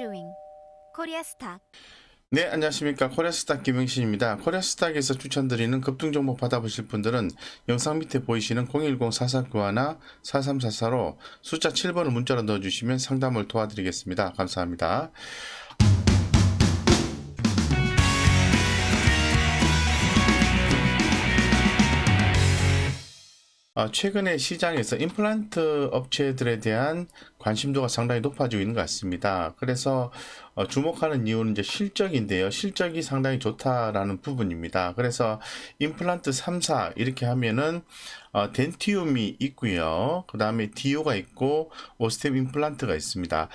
Viewing 코리아스탁. 네, 안녕하십니까. 코리아스탁 김영신입니다. 코리아스탁에서 추천드리는 급등종목 받아보실 분들은 영상 밑에 보이시는 010-4491나 4344로 숫자 7번을 문자로 넣어주시면 상담을 도와드리겠습니다. 감사합니다. 최근에 시장에서 임플란트 업체들에 대한 관심도가 상당히 높아지고 있는 것 같습니다. 그래서 주목하는 이유는 이제 실적인데요. 실적이 상당히 좋다라는 부분입니다. 그래서 임플란트 3사 이렇게 하면은 덴티움이 있고요. 그 다음에 디오가 있고 오스템 임플란트가 있습니다.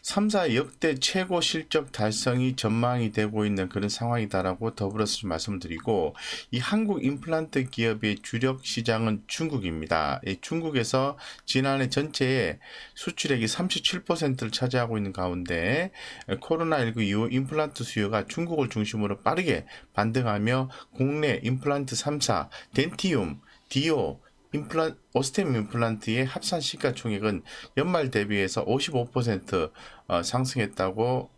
3사 역대 최고 실적 달성이 전망이 되고 있는 그런 상황이다라고 더불어서 좀 말씀을 드리고, 이 한국 임플란트 기업의 주력 시장은 중국입니다. 중국에서 지난해 전체의 수출액이 37%를 차지하고 있는 가운데 코로나19 이후 임플란트 수요가 중국을 중심으로 빠르게 반등하며 국내 임플란트 3사 덴티움, 디오, 오스템 임플란트의 합산 시가총액은 연말 대비해서 55% 상승했다고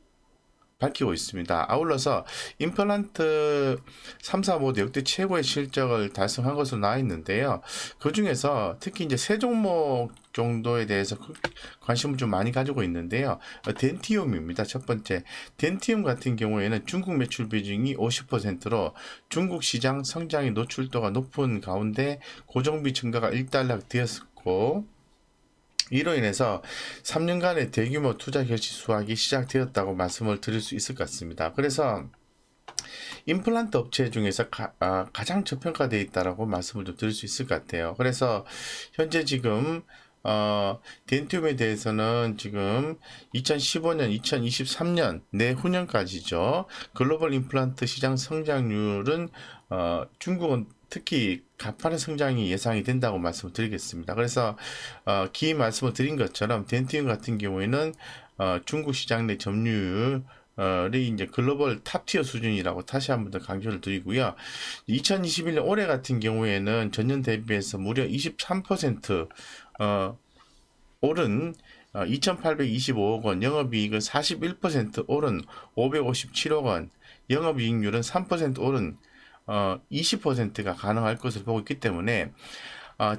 밝히고 있습니다. 아울러서 임플란트 3사 모두 역대 최고의 실적을 달성한 것으로 나와 있는데요. 그 중에서 특히 이제 세 종목 정도에 대해서 관심을 좀 많이 가지고 있는데요. 덴티움입니다. 첫 번째, 덴티움 같은 경우에는 중국 매출 비중이 50%로 중국 시장 성장의 노출도가 높은 가운데 고정비 증가가 일단락 되었고, 이로 인해서 3년간의 대규모 투자 결시 수확이 시작되었다고 말씀을 드릴 수 있을 것 같습니다. 그래서 임플란트 업체 중에서 가장 저평가되어 있다라고 말씀을 좀 드릴 수 있을 것 같아요. 그래서 현재 지금 덴티움에 대해서는 지금 2015년, 2023년 내후년까지죠. 글로벌 임플란트 시장 성장률은 중국은 특히 가파른 성장이 예상이 된다고 말씀을 드리겠습니다. 그래서 기 말씀을 드린 것처럼 덴티움 같은 경우에는 중국 시장 내 점유율 이 이제 글로벌 탑티어 수준이라고 다시 한 번 더 강조를 드리고요. 2021년 올해 같은 경우에는 전년 대비해서 무려 23% 오른 2,825억 원, 영업이익은 41% 오른 557억 원, 영업이익률은 3% 오른 20%가 가능할 것을 보고 있기 때문에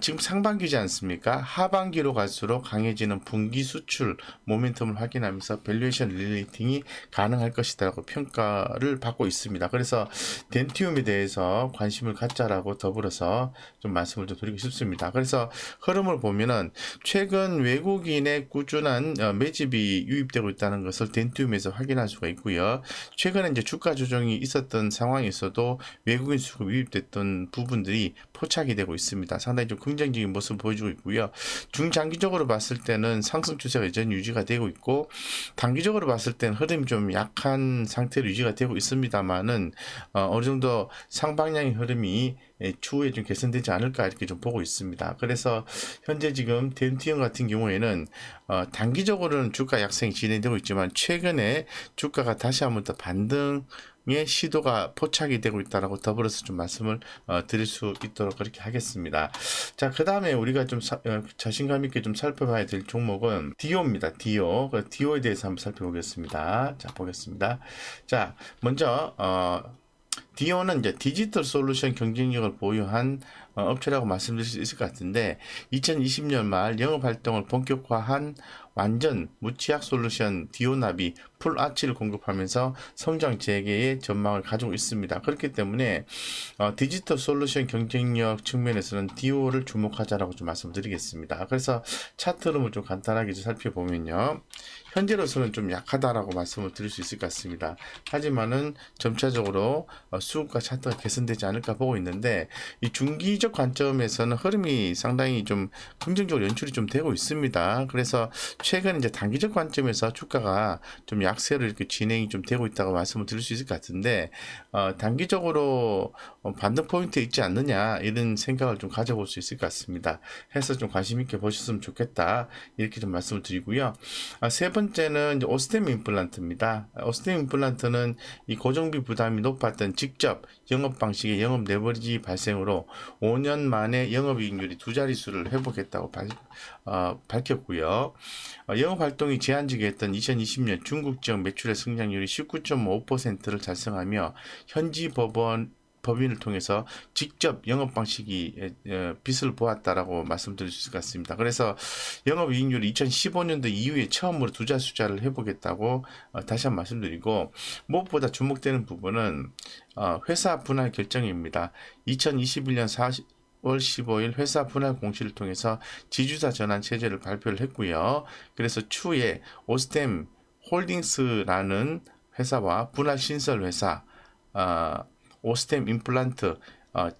지금 상반기지 않습니까? 하반기로 갈수록 강해지는 분기 수출 모멘텀을 확인하면서 밸류에이션 릴레이팅이 가능할 것이라고 평가를 받고 있습니다. 그래서 덴티움에 대해서 관심을 갖자라고 더불어서 좀 말씀을 좀 드리고 싶습니다. 그래서 흐름을 보면은 최근 외국인의 꾸준한 매집이 유입되고 있다는 것을 덴티움에서 확인할 수가 있고요. 최근에 이제 주가 조정이 있었던 상황에서도 외국인 수급이 유입됐던 부분들이 포착이 되고 있습니다. 상당히 좀 긍정적인 모습을 보여주고 있고요. 중장기적으로 봤을 때는 상승 추세가 여전히 유지가 되고 있고, 단기적으로 봤을 때는 흐름이 좀 약한 상태로 유지가 되고 있습니다만은 어느 정도 상방향의 흐름이 추후에 좀 개선되지 않을까 이렇게 좀 보고 있습니다. 그래서 현재 지금 덴티움 같은 경우에는 단기적으로는 주가 약세가 진행되고 있지만 최근에 주가가 다시 한번 더 반등의 시도가 포착이 되고 있다라고 더불어서 좀 말씀을 드릴 수 있도록 그렇게 하겠습니다. 자, 그 다음에 우리가 좀 자신감 있게 좀 살펴봐야 될 종목은 디오입니다. 디오. 디오에 대해서 한번 살펴보겠습니다. 자, 보겠습니다. 자, 먼저 디오는 이제 디지털 솔루션 경쟁력을 보유한 업체라고 말씀드릴 수 있을 것 같은데, 2020년 말 영업 활동을 본격화한 완전 무취약 솔루션 디오나비 풀아치를 공급하면서 성장 재개의 전망을 가지고 있습니다. 그렇기 때문에 디지털 솔루션 경쟁력 측면에서는 디오를 주목하자라고 좀 말씀드리겠습니다. 그래서 차트 흐름을 좀 간단하게 좀 살펴보면요, 현재로서는 좀 약하다라고 말씀을 드릴 수 있을 것 같습니다. 하지만은 점차적으로 수급과 차트가 개선되지 않을까 보고 있는데, 이 중기적 관점에서는 흐름이 상당히 좀 긍정적으로 연출이 좀 되고 있습니다. 그래서 최근 이제 단기적 관점에서 주가가 좀 약세로 이렇게 진행이 좀 되고 있다고 말씀을 드릴 수 있을 것 같은데, 단기적으로 반등 포인트에 있지 않느냐 이런 생각을 좀 가져볼 수 있을 것 같습니다. 해서 좀 관심 있게 보셨으면 좋겠다 이렇게 좀 말씀을 드리고요. 세 번째는 이제 오스템 임플란트입니다. 오스템 임플란트는 이 고정비 부담이 높았던 직접 영업 방식의 영업 레버리지 발생으로 5년 만에 영업이익률이 두 자릿수를 회복했다고 밝혔고요. 영업활동이 제한적이었던 2020년 중국 지역 매출의 성장률이 19.5%를 달성하며 현지 법인을 통해서 직접 영업 방식이 빛을 보았다라고 말씀드릴 수 있을 것 같습니다. 그래서 영업이익률이 2015년도 이후에 처음으로 두 자릿수를 회복했다고 다시 한번 말씀드리고, 무엇보다 주목되는 부분은 회사 분할 결정입니다. 2021년 4월 15일 회사 분할 공시를 통해서 지주사 전환 체제를 발표를 했고요. 그래서 추후에 오스템 홀딩스라는 회사와 분할 신설 회사, 오스템 임플란트,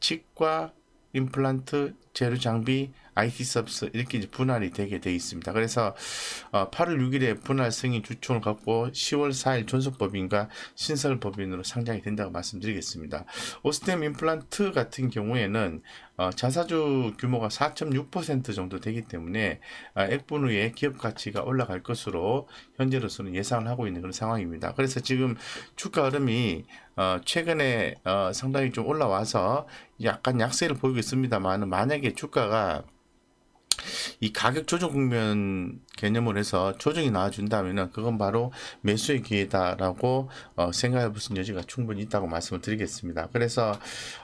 치과 임플란트, 재료 장비, IT 서비스 이렇게 이제 분할이 되게 되어 있습니다. 그래서 8월 6일에 분할 승인 주총을 갖고 10월 4일 존속법인과 신설법인으로 상장이 된다고 말씀드리겠습니다. 오스템 임플란트 같은 경우에는 자사주 규모가 4.6% 정도 되기 때문에 액분 후에 기업 가치가 올라갈 것으로 현재로서는 예상을 하고 있는 그런 상황입니다. 그래서 지금 주가 흐름이 최근에 상당히 좀 올라와서 약간 약세를 보이고 있습니다만, 만약에 주가가 이 가격 조정 국면 개념을 해서 조정이 나와준다면은 그건 바로 매수의 기회다라고 생각해 볼 수 있는 여지가 충분히 있다고 말씀을 드리겠습니다. 그래서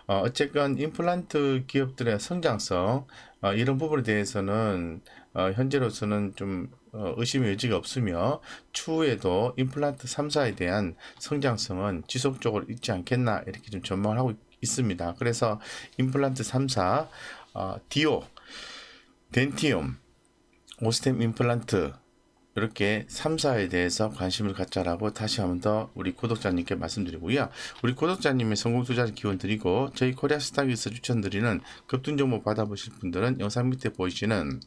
어쨌건 임플란트 기업들의 성장성, 이런 부분에 대해서는 현재로서는 좀 의심의 여지가 없으며, 추후에도 임플란트 3사에 대한 성장성은 지속적으로 있지 않겠나 이렇게 좀 전망을 하고 있습니다. 그래서 임플란트 3사, 디오, 덴티움, 오스템 임플란트 이렇게 3사에 대해서 관심을 갖자라고 다시 한번 더 우리 구독자님께 말씀드리고요. 우리 구독자님의 성공 투자를 기원 드리고, 저희 코리아스탁에서 추천드리는 급등 정보 받아보실 분들은 영상 밑에 보이시는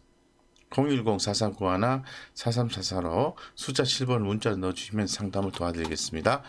010-4391-4344로 숫자 7번을 문자로 넣어주시면 상담을 도와드리겠습니다.